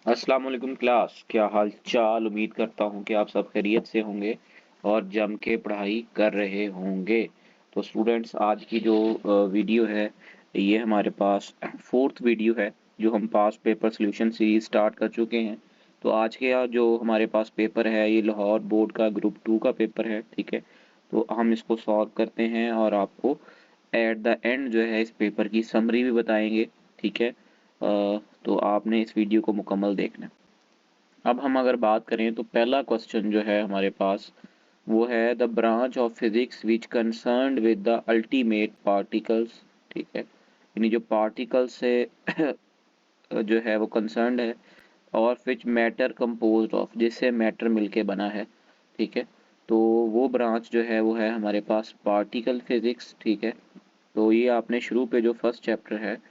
अस्सलाम वालेकुम क्लास, क्या हाल चाल। उम्मीद करता हूँ कि आप सब खैरियत से होंगे और जम के पढ़ाई कर रहे होंगे। तो स्टूडेंट्स, आज की जो वीडियो है ये हमारे पास फोर्थ वीडियो है जो हम पास पेपर सॉल्यूशन सीरीज स्टार्ट कर चुके हैं। तो आज के जो हमारे पास पेपर है ये लाहौर बोर्ड का ग्रुप 2 का पेपर है, ठीक है। तो हम इसको सॉल्व करते हैं और आपको एट द एंड जो है इस पेपर की समरी भी बताएंगे, ठीक है। तो आपने इस वीडियो को मुकम्मल देखना है। अब हम अगर बात करें तो पहला क्वेश्चन जो है हमारे पास वो है the branch of physics which concerned with the ultimate particles, ठीक है। यानी जो पार्टिकल से जो है वो कंसर्न्ड है और विच मैटर कंपोज्ड ऑफ, जिससे मैटर मिलके बना है, ठीक है। तो वो ब्रांच जो है वो है हमारे पास पार्टिकल फिजिक्स, ठीक है। तो ये आपने शुरू पे जो फर्स्ट चैप्टर है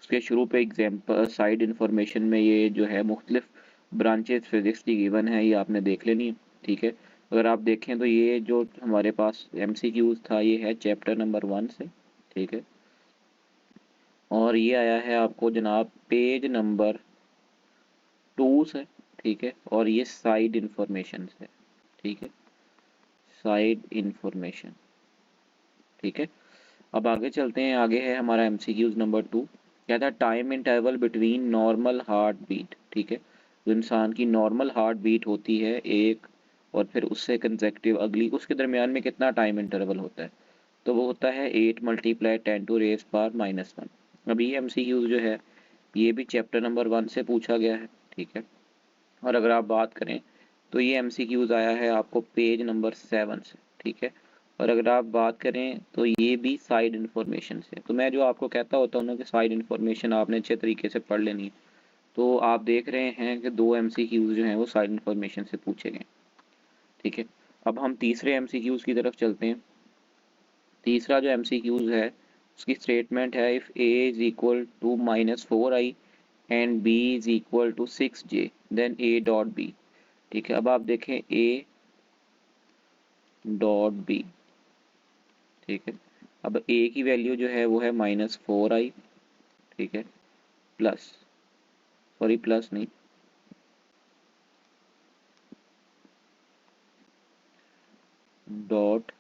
उसके शुरू पे एग्जाम्पल साइड इंफॉर्मेशन में ये जो है मुख्तलिफ ब्रांचेस फिजिक्स की गिवन है, ये आपने देख लेनी है, ठीक है। अगर आप देखें तो ये जो हमारे पास एमसीक्यूज था ये है चैप्टर नंबर 1 से, ठीक है। और ये आया है आपको जनाब पेज नंबर 2 से, ठीक है। और ये साइड इंफॉर्मेशन से, ठीक है, साइड इंफॉर्मेशन, ठीक है। अब आगे चलते हैं। आगे है हमारा एमसीक्यूज नंबर 2। क्या था? Time interval between normal heart beat, ठीक है। जो इंसान की नॉर्मल हार्ट बीट होती है एक और फिर उससे कंसेक्टिव अगली, उसके दरमियान में कितना टाइम इंटरवल होता है? तो वो होता है 8 मल्टीप्लाई 10 टू रेज पावर -1। अब ये एमसीक्यूज जो है ये भी चैप्टर नंबर 1 से पूछा गया है, ठीक है। और अगर आप बात करें तो ये एमसीक्यूज आया है आपको पेज नंबर 7 से, ठीक है। और अगर आप बात करें तो ये भी साइड इंफॉर्मेशन से। तो मैं जो आपको कहता होता हूँ ना कि साइड इंफॉर्मेशन आपने अच्छे तरीके से पढ़ लेनी है, तो आप देख रहे हैं कि 2 एमसीक्यूज जो हैं वो साइड इंफॉर्मेशन से पूछे गए, ठीक है। अब हम तीसरे एमसीक्यूज की तरफ चलते हैं। तीसरा जो एमसीक्यूज है उसकी स्टेटमेंट है if A is equal to -4i and B is equal to 6j then A dot B, ठीक है। अब आप देखें ए डॉट बी, ठीक है। अब ए की वैल्यू जो है वो है -4i, ठीक है, प्लस, सॉरी प्लस नहीं, डॉट,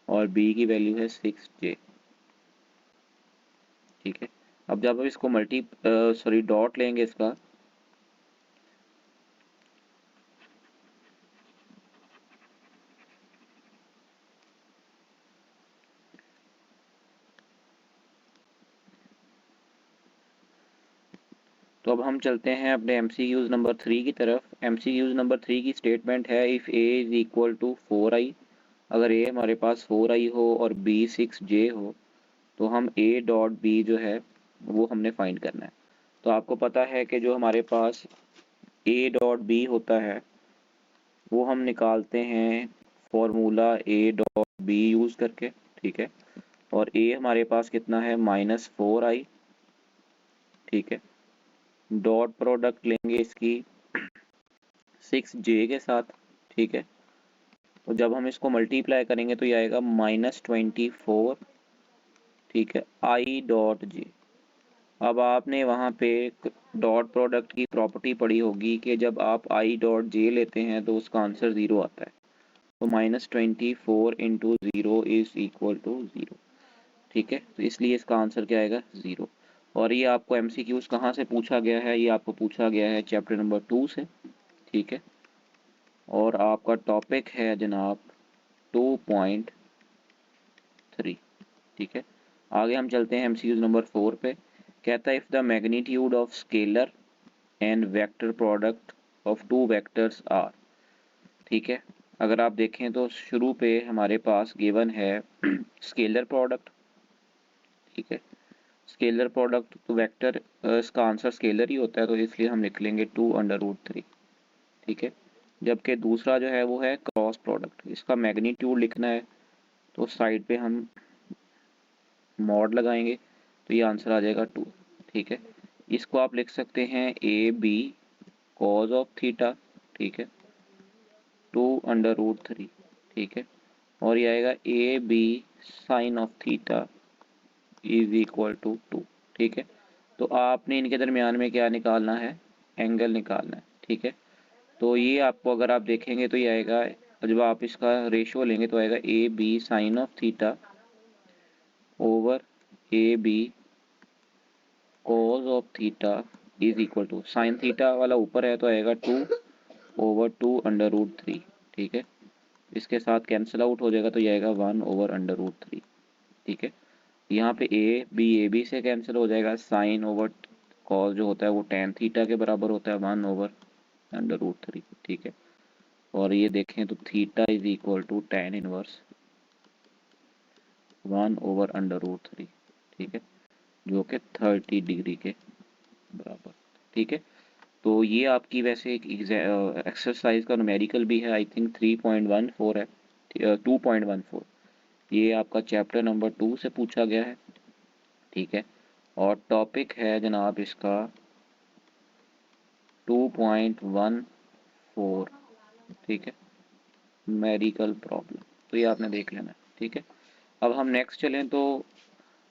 और बी की वैल्यू है 6j, ठीक है। अब जब हम इसको सॉरी डॉट लेंगे इसका, तो अब हम चलते हैं अपने एमसीक्यूज नंबर 3 की तरफ। एमसीक्यूज नंबर 3 की स्टेटमेंट है if A is equal to 4i, अगर ए हमारे पास 4i हो और बी 6j हो तो हम ए डॉट बी जो है वो हमने फाइंड करना है। तो आपको पता है कि जो हमारे पास ए डॉट बी होता है वो हम निकालते हैं formula A dot B use करके, ठीक है। और ए हमारे पास कितना है -4i, ठीक है। डॉट प्रोडक्ट लेंगे इसकी 6j के साथ, ठीक है। तो जब हम इसको मल्टीप्लाई करेंगे तो ये आएगा -24, ठीक है, आई डॉट जे। अब आपने वहाँ पे डॉट प्रोडक्ट की प्रॉपर्टी पढ़ी होगी कि जब आप आई डॉट जे लेते हैं तो उसका आंसर 0 आता है। तो -24 इंटू 0 इज इक्वल टू 0, ठीक है। तो इसलिए इसका आंसर क्या आएगा? 0। और ये आपको एमसीक्यूज कहाँ से पूछा गया है? ये आपको पूछा गया है चैप्टर नंबर 2 से, ठीक है। और आपका टॉपिक है जनाब 2.3, ठीक है। आगे हम चलते हैं एमसीक्यूज नंबर 4 पे। कहता है if the magnitude of scalar and vector product of two vectors are, ठीक है। अगर आप देखें तो शुरू पे हमारे पास गिवन है स्केलर प्रोडक्ट, ठीक है। स्केलर प्रोडक्ट तो वेक्टर, इसका आंसर स्केलर ही होता है तो इसलिए हम लिख लेंगे 2√3, ठीक है। जबकि दूसरा जो है वो है क्रॉस प्रोडक्ट, इसका मैग्नीट्यूड लिखना है तो साइड पे हम मॉड लगाएंगे तो ये आंसर आ जाएगा 2, ठीक है। इसको आप लिख सकते हैं A B cos of theta, ठीक है, 2√3, ठीक है। और ये आएगा A B sine of theta is equal to 2, ठीक है। तो आपने इनके दरमियान में क्या निकालना है, एंगल निकालना है, ठीक है। तो ये आपको अगर आप देखेंगे तो ये आएगा, जब आप इसका रेशियो लेंगे तो आएगा A B sine of theta over A B cos of theta is equal to, sine theta वाला ऊपर है तो आएगा 2/2 √3, ठीक है। इसके साथ कैंसिल आउट हो जाएगा तो ये आएगा 1/√3, ठीक है। यहाँ पे ए बी से कैंसिल हो जाएगा, साइन ओवर कॉस जो होता है वो टेन थीटा के बराबर होता है 1/√3, ठीक है। और ये देखें तो theta is equal to tan inverse 1/√3, ठीक है, जो कि 30 डिग्री के बराबर, ठीक है। तो ये आपकी वैसे एक एक्सरसाइज का न्यूमेरिकल भी है, आई थिंक 3.14 है, 2.14, ये आपका चैप्टर नंबर 2 से पूछा गया है, ठीक है। और टॉपिक है जनाब इसका 2.14, ठीक है, न्यूमेरिकल प्रॉब्लम। तो ये आपने देख लेना है, ठीक है। अब हम नेक्स्ट चलें तो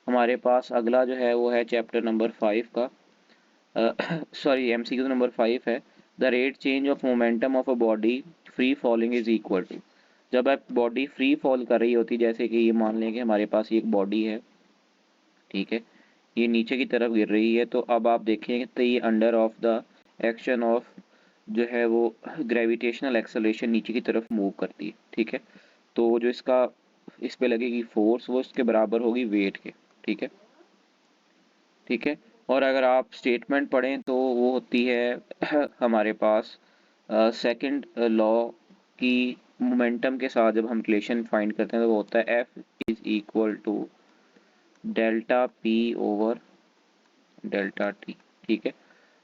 हमारे पास अगला जो है वो है चैप्टर नंबर 5 का, सॉरी एमसीक्यू नंबर 5 है। The rate change of momentum of a body free falling is equal to, जब आप बॉडी फ्री फॉल कर रही होती, जैसे कि ये मान लें कि हमारे पास एक बॉडी है, ठीक है, ये नीचे की तरफ गिर रही है, तो अब आप देखेंगे तो ये under of the action of जो है वो ग्रेविटेशनल एक्सेलरेशन नीचे की तरफ मूव करती है, ठीक है। तो जो इसका इस पे लगेगी फोर्स वो इसके बराबर होगी वेट के, ठीक है, ठीक है। और अगर आप स्टेटमेंट पढ़ें तो वो होती है हमारे पास सेकंड लॉ की मोमेंटम के साथ जब हम रिलेशन फाइंड करते हैं तो वो होता है F is equal to delta P over delta T, ठीक है।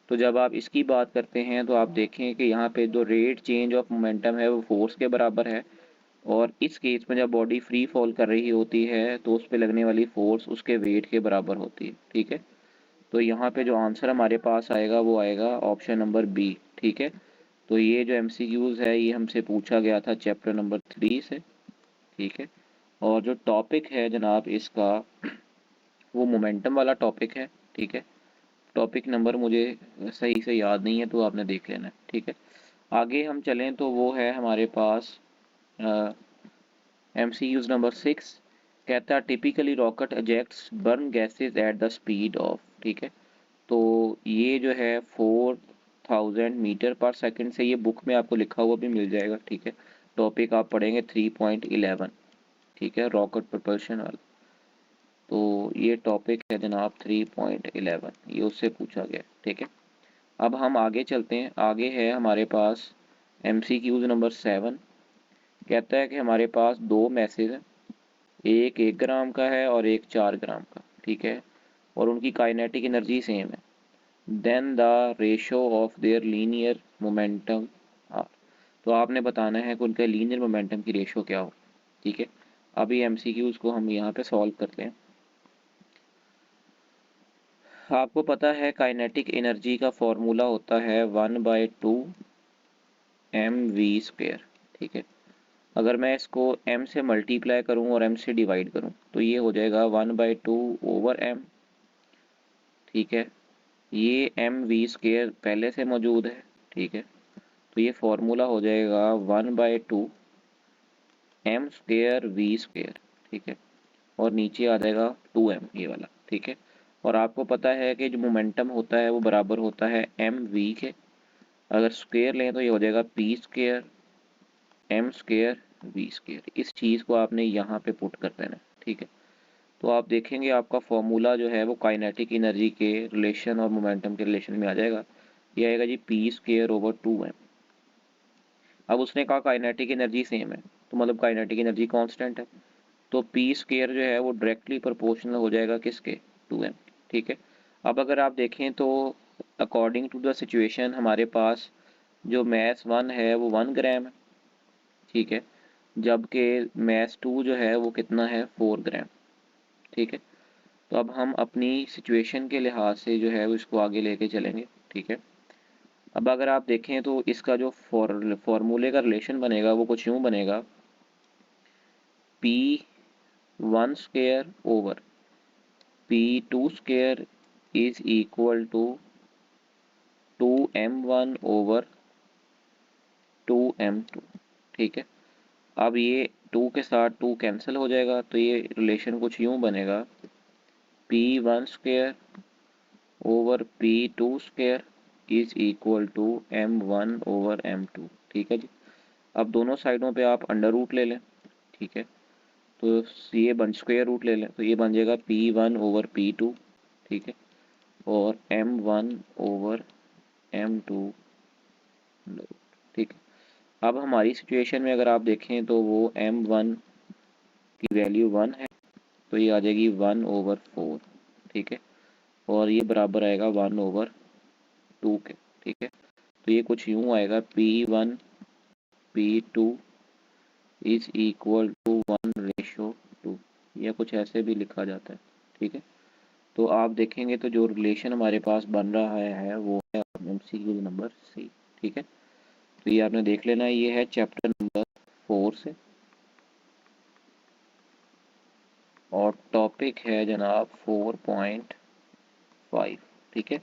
तो जब आप इसकी बात करते हैं तो आप देखें कि यहाँ पे जो रेट चेंज ऑफ मोमेंटम है वो फोर्स के बराबर है, और इस केस में जब बॉडी फ्री फॉल कर रही होती है तो उस पर लगने वाली फोर्स उसके वेट के बराबर होती है, ठीक है। तो यहाँ पे जो आंसर हमारे पास आएगा वो आएगा ऑप्शन नंबर बी, ठीक है। तो ये जो एमसीक्यूज है ये हमसे पूछा गया था चैप्टर नंबर 3 से, ठीक है। और जो टॉपिक है जनाब इसका वो मोमेंटम वाला टॉपिक है, ठीक है। टॉपिक नंबर मुझे सही से याद नहीं है तो आपने देख लेना है, ठीक है। आगे हम चलें तो वो है हमारे पास एमसीक्यूज नंबर 6, कहता है typically rocket ejects burn gases at the speed of, ठीक है। तो ये जो है 4000 मीटर पर सेकंड से, ये बुक में आपको लिखा हुआ भी मिल जाएगा, ठीक है। टॉपिक आप पढ़ेंगे 3.11, ठीक है, रॉकेट propulsion वाला। तो ये टॉपिक है जनाब 3.11, ये उससे पूछा गया, ठीक है। अब हम आगे चलते हैं, आगे है हमारे पास एमसीक्यूज नंबर 7, कहता है कि हमारे पास दो मैसेज हैं, एक 1 ग्राम का है और एक 4 ग्राम का, ठीक है, और उनकी काइनेटिक एनर्जी सेम है। Then the ratio of their linear momentum are, तो आपने बताना है कि उनके लीनियर मोमेंटम की रेशो क्या हो, ठीक है। अभी एमसीक्यूज को हम यहाँ पे सॉल्व करते हैं। आपको पता है काइनेटिक एनर्जी का फॉर्मूला होता है 1/2 mv², ठीक है। अगर मैं इसको m से मल्टीप्लाई करूं और m से डिवाइड करूं तो ये हो जाएगा 1/2/m, ठीक है। ये mv² पहले से मौजूद है, ठीक है। तो ये फॉर्मूला हो जाएगा 1/2 m²v², ठीक है, और नीचे आ जाएगा 2m ये वाला, ठीक है। और आपको पता है कि जो मोमेंटम होता है वो बराबर होता है mv के, अगर स्क्वेयर लें तो ये हो जाएगा p² m² v²। इस चीज़ को आपने यहाँ पे पुट कर देना, ठीक है। तो आप देखेंगे आपका फॉर्मूला जो है वो काइनेटिक एनर्जी के रिलेशन और मोमेंटम के रिलेशन में आ जाएगा, ये आएगा जी p²/2m। अब उसने कहा काइनेटिक एनर्जी सेम है, तो मतलब काइनेटिक एनर्जी कांस्टेंट है, तो p² जो है वो डायरेक्टली प्रोपोर्शनल हो जाएगा किसके, 2m, ठीक है। अब अगर आप देखें तो अकॉर्डिंग टू द सिचुएशन हमारे पास जो मैस 1 है वो 1 ग्राम है, ठीक है, जबकि मैस 2 जो है वो कितना है 4 ग्राम, ठीक है। तो अब हम अपनी सिचुएशन के लिहाज से जो है वो इसको आगे लेके चलेंगे, ठीक है। अब अगर आप देखें तो इसका जो फॉर्मूले का रिलेशन बनेगा वो कुछ यूँ बनेगा, p1² over p2² is equal to 2m1 over 2m2। ठीक है, अब ये 2 के साथ 2 कैंसिल हो जाएगा, तो ये रिलेशन कुछ यूं बनेगा, p1 square over p2 square is equal to m1 over m2। ठीक है जी, अब दोनों साइडों पे आप अंडर रूट ले लें। ठीक है, तो ये बन स्क्वायर रूट ले लें, तो ये बन जाएगा p1 ओवर p2। ठीक है, और m1 ओवर m2। ठीक है, अब हमारी सिचुएशन में अगर आप देखें तो वो m1 की वैल्यू 1 है, तो ये आ जाएगी 1 ओवर 4। ठीक है, और ये बराबर आएगा 1 ओवर 2 के। ठीक है, तो ये कुछ यूं आएगा, p1 p2 is equal to 1:2, या कुछ ऐसे भी लिखा जाता है। ठीक है, तो आप देखेंगे तो जो रिलेशन हमारे पास बन रहा है वो है MCQ नंबर सी। ठीक है, तो ये आपने देख लेना, ये है चैप्टर नंबर 4 से, और टॉपिक है जनाब 4.5। ठीक है,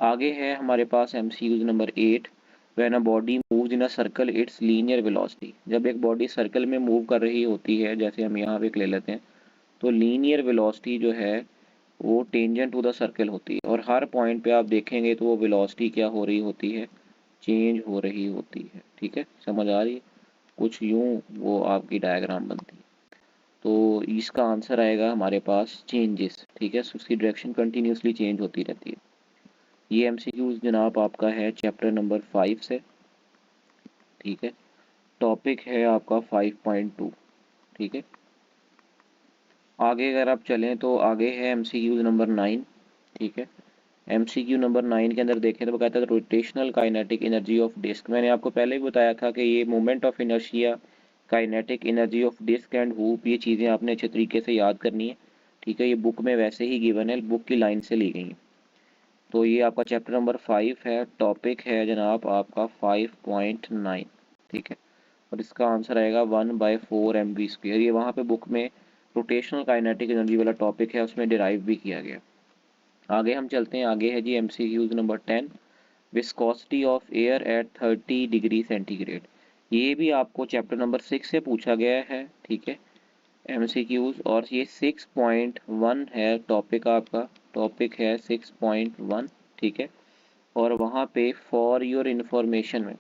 आगे है हमारे पास MCQ number 8। When a body moves in a circle it's linear velocity. जब एक बॉडी सर्कल में मूव कर रही होती है, जैसे हम यहाँ पे ले लेते हैं, तो लीनियर वेलोसिटी जो है वो टेंजेंट टू द सर्कल होती है, और हर पॉइंट पे आप देखेंगे तो वो वेलोसिटी क्या हो रही होती है, चेंज हो रही होती है। ठीक है, समझ आ रही है, कुछ यूं वो आपकी डायग्राम बनती है। तो इसका आंसर आएगा हमारे पास चेंजेस। ठीक है, उसकी डायरेक्शन कंटिन्यूसली चेंज होती रहती है। ये MCQ जनाब आपका है चैप्टर नंबर 5 से। ठीक है, टॉपिक है आपका 5.2। ठीक है, आगे अगर आप चलें तो आगे है MCQ नंबर 9। ठीक है, MCQ नंबर 9 के अंदर देखें तो वो कहता है rotational kinetic energy of disc. मैंने आपको पहले ही बताया था कि ये moment of inertia, kinetic energy of disc and hoop, ये चीज़ें आपने अच्छे तरीके से याद करनी है। ठीक है, ये बुक में वैसे ही गिवन है, बुक की लाइन से ली गई है। तो ये आपका चैप्टर नंबर 5 है, टॉपिक है जनाब आपका 5.9। ठीक है, और इसका आंसर आएगा 1/4 mv²। ये वहाँ पे बुक में रोटेशनल काइनेटिक एनर्जी वाला टॉपिक है, उसमें डिराइव भी किया गया। आगे हम चलते हैं, आगे है जी MCQ number 10, viscosity of air at 30 degree centigrade. ये भी आपको चैप्टर नंबर 6 से पूछा गया है। ठीक है, MCQs, और ये 6.1 है टॉपिक आपका, टॉपिक है 6.1। ठीक है, और वहाँ पे फॉर योर इंफॉर्मेशन में,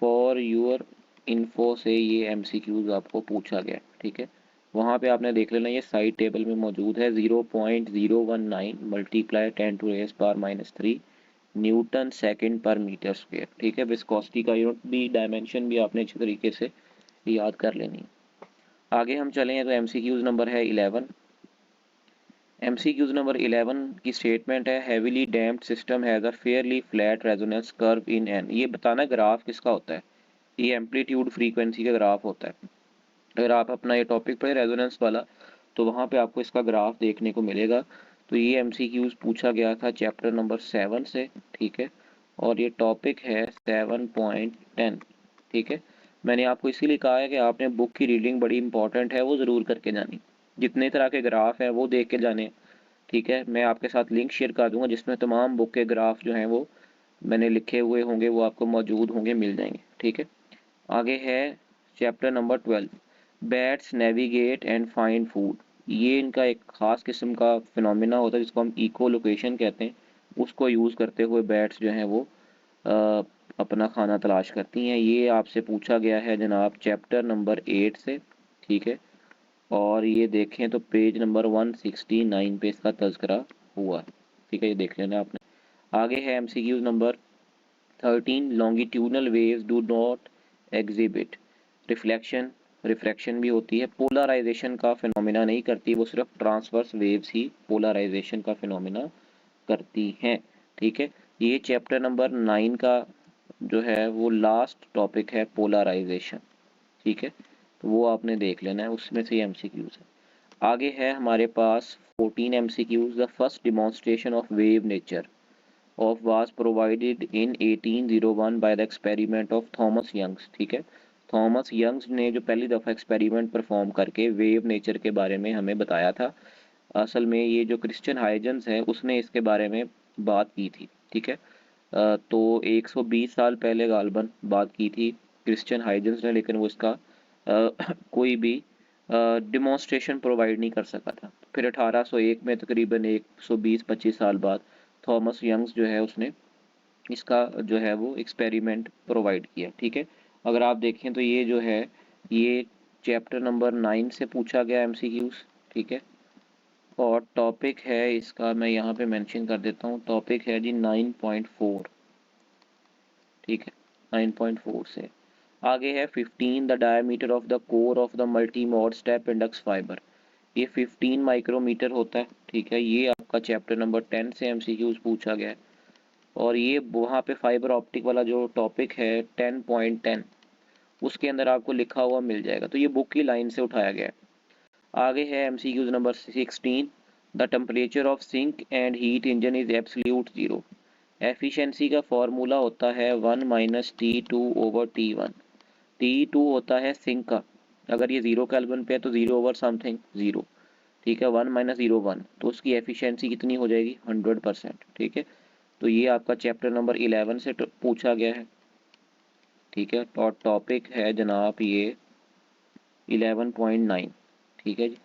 फॉर योर इन्फो से ये MCQs आपको पूछा गया। ठीक है, वहाँ पे आपने देख लेना, ये साइड टेबल में मौजूद है, 0.019 मल्टीप्लाई 10⁻³ न्यूटन सेकंड पर मीटर स्क्वायर। ठीक है, विस्कोसिटी का यूनिट भी, डायमेंशन भी आपने अच्छे तरीके से याद कर लेनी है। आगे हम चलें तो MCQs नंबर है 11। MCQs नंबर 11 की स्टेटमेंट है, heavily damped system has a fairly flat resonance curve in an. ये बताना ग्राफ किसका होता है, ये एम्पलीट्यूड फ्रीक्वेंसी का ग्राफ होता है। अगर आप अपना ये टॉपिक पढ़े रेजोनेंस वाला, तो वहाँ पे आपको इसका ग्राफ देखने को मिलेगा। तो ये MCQs पूछा गया था चैप्टर नंबर 7 से। ठीक है, और ये टॉपिक है 7.10। ठीक है, मैंने आपको इसीलिए कहा है कि आपने बुक की रीडिंग बड़ी इंपॉर्टेंट है, वो ज़रूर करके जानी, जितने तरह के ग्राफ हैं वो देख के जाने। ठीक है, मैं आपके साथ लिंक शेयर कर दूंगा जिसमें तमाम बुक के ग्राफ जो हैं वो मैंने लिखे हुए होंगे, वो आपको मौजूद होंगे, मिल जाएंगे। ठीक है, आगे है chapter number 12, bats navigate and find food. ये इनका एक ख़ास किस्म का फिनोमिना होता है जिसको हम इको लोकेशन कहते हैं। उसको यूज़ करते हुए बैट्स जो हैं वो अपना खाना तलाश करती हैं। ये आपसे पूछा गया है जनाब चैप्टर नंबर 8 से। ठीक है, और ये देखें तो पेज नंबर 169 पे इसका तज़करा हुआ है। ठीक है, ये देख लेना आपने। आगे है MCQ number 13, longitudinal waves do not exhibit reflection, refraction भी होती है, पोलराइजेशन का फिनोमिना नहीं करती, वो सिर्फ ट्रांसवर्स वेव्स ही पोलराइजेशन का फिनोमिना करती हैं। ठीक है, ये चैप्टर नंबर 9 का जो है वो लास्ट टॉपिक है, पोलराइजेशन। ठीक है, तो वो आपने देख लेना है, उसमें से MCQs है। आगे है हमारे पास 14 MCQs। The first demonstration of wave nature of was provided in 1801 by the experiment of Thomas Young's. ठीक है, थॉमस यंग्स ने जो पहली दफ़ा एक्सपेरिमेंट परफॉर्म करके वेव नेचर के बारे में हमें बताया था, असल में ये जो क्रिश्चियन हाइजेंस है उसने इसके बारे में बात की थी, ठीक है। तो 120 साल पहले गालबन बात की थी क्रिश्चियन हाइजेंस ने, लेकिन वो इसका कोई भी डिमॉन्स्ट्रेशन प्रोवाइड नहीं कर सका था। फिर 1801 में तकरीबन 120-25 साल बाद थॉमस यंग्स जो है उसने इसका जो है वो एक्सपेरिमेंट प्रोवाइड किया, ठीक है। अगर आप देखें तो ये जो है ये चैप्टर नंबर 9 से पूछा गया एमसीक्यूज, ठीक है। और टॉपिक है इसका, मैं यहाँ पे मेंशन कर देता हूँ, टॉपिक है जी 9.4, ठीक है। 9.4 से आगे है 15 the diameter of the core of the multi mode step index fibre. ये 15 माइक्रोमीटर होता है, ठीक है। ये आपका चैप्टर नंबर 10 से एमसीक्यूज पूछा गया है। और ये वहाँ पे फाइबर ऑप्टिक वाला जो टॉपिक है 10.10 उसके अंदर आपको लिखा हुआ मिल जाएगा, तो ये बुक की लाइन से उठाया गया है। आगे है MCQs number 16, the temperature of sink and heat engine is absolute zero. Efficiency का फॉर्मूला होता है 1-T2/T1। T2 होता है सिंक का, अगर ये 0 केल्विन पे है तो 0/समथिंग 0, ठीक है। 1-0 1, तो उसकी एफिशिएंसी कितनी हो जाएगी 100%, ठीक है। तो ये आपका चैप्टर नंबर 11 से पूछा गया है, ठीक है। और टॉपिक है जनाब ये 11.9, ठीक है जी।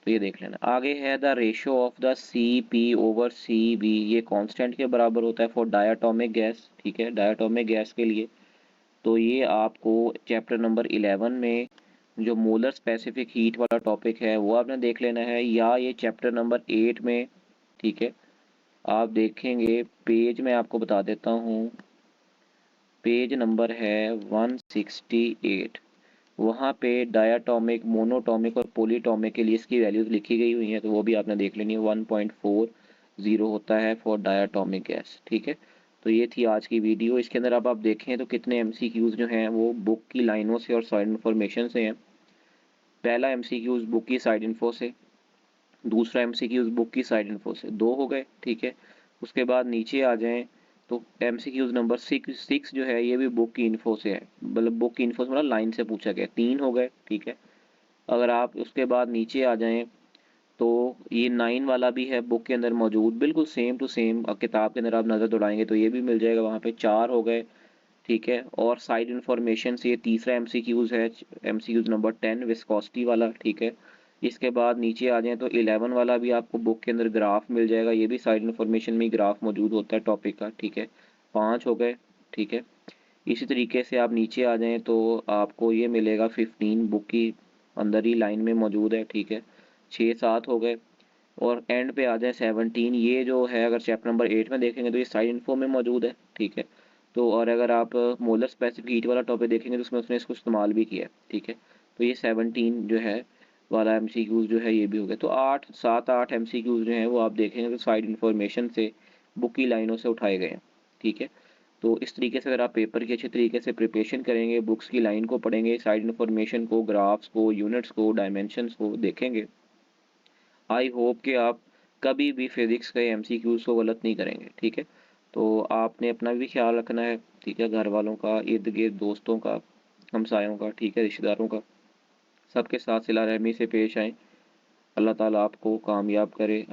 तो ये देख लेना। आगे है the ratio of the CP/CV, ये कांस्टेंट के बराबर होता है फॉर डायटोमिक गैस, ठीक है, डायटोमिक गैस के लिए। तो ये आपको चैप्टर नंबर 11 में जो मोलर स्पेसिफिक हीट वाला टॉपिक है वो आपने देख लेना है, या ये चैप्टर नंबर 8 में, ठीक है, आप देखेंगे पेज में आपको बता देता हूँ, पेज नंबर है 168। वहाँ पे डायाटॉमिक, मोनोटॉमिक और पोलीटॉमिक के लिए इसकी वैल्यूज लिखी गई हुई हैं, तो वो भी आपने देख लेनी है। 1.40 होता है फॉर डायाटॉमिक गैस, ठीक है। तो ये थी आज की वीडियो। इसके अंदर अब आप देखें तो कितने एमसीक्यूज जो हैं वो बुक की लाइनों से और साइड इन्फॉर्मेशन से हैं। पहला एमसीक्यूज बुक की साइड इन्फो से, दूसरा एमसीक्यूज बुक की साइड इन्फो से, 2 हो गए, ठीक है। उसके बाद नीचे आ जाएं तो एमसीक्यूज नंबर 6 जो है ये भी बुक की इन्फो से है, मतलब बुक की इन्फो से मतलब लाइन से पूछा गया, 3 हो गए, ठीक है। अगर आप उसके बाद नीचे आ जाएं तो ये 9 वाला भी है बुक के अंदर मौजूद, बिल्कुल सेम टू सेम। किताब के अंदर आप नज़र दौड़ाएंगे तो ये भी मिल जाएगा, वहाँ पे 4 हो गए, ठीक है। और साइड इन्फॉर्मेशन से ये तीसरा एमसीक्यूज है, एमसीक्यूज नंबर 10 विस्कोसिटी वाला, ठीक है। इसके बाद नीचे आ जाएं तो 11 वाला भी आपको बुक के अंदर ग्राफ मिल जाएगा, ये भी साइड इन्फॉर्मेशन में ग्राफ मौजूद होता है टॉपिक का, ठीक है। 5 हो गए, ठीक है। इसी तरीके से आप नीचे आ जाएं तो आपको ये मिलेगा 15 बुक की अंदर ही लाइन में मौजूद है, ठीक है। 6-7 हो गए। और एंड पे आ जाए 17, ये जो है अगर चैप्टर नंबर 8 में देखेंगे तो ये साइड इन्फो में मौजूद है, ठीक है। तो और अगर आप मोलर स्पेसिफिक हीट वाला टॉपिक देखेंगे तो उसमें उसने इसको इस्तेमाल भी किया है, ठीक है। तो ये 17 जो है वाला एमसीक्यूज जो है ये भी हो गया। तो 7-8 एमसीक्यूज जो हैं वो आप देखेंगे तो साइड इन्फॉर्मेशन से बुक की लाइनों से उठाए गए हैं, ठीक है। तो इस तरीके से अगर आप पेपर की अच्छे तरीके से प्रिपरेशन करेंगे, बुक्स की लाइन को पढ़ेंगे, साइड इन्फॉर्मेशन को, ग्राफ्स को, यूनिट्स को, डायमेंशंस को देखेंगे, आई होप कि आप कभी भी फिजिक्स के एमसीक्यूज को गलत नहीं करेंगे, ठीक है। तो आपने अपना भी ख्याल रखना है, ठीक है, घर वालों का, इर्द गिर्द दोस्तों का, हमसायों का, ठीक है, रिश्तेदारों का, सबके साथ सिला रहमी से पेश आएँ। अल्लाह ताला आपको कामयाब करे।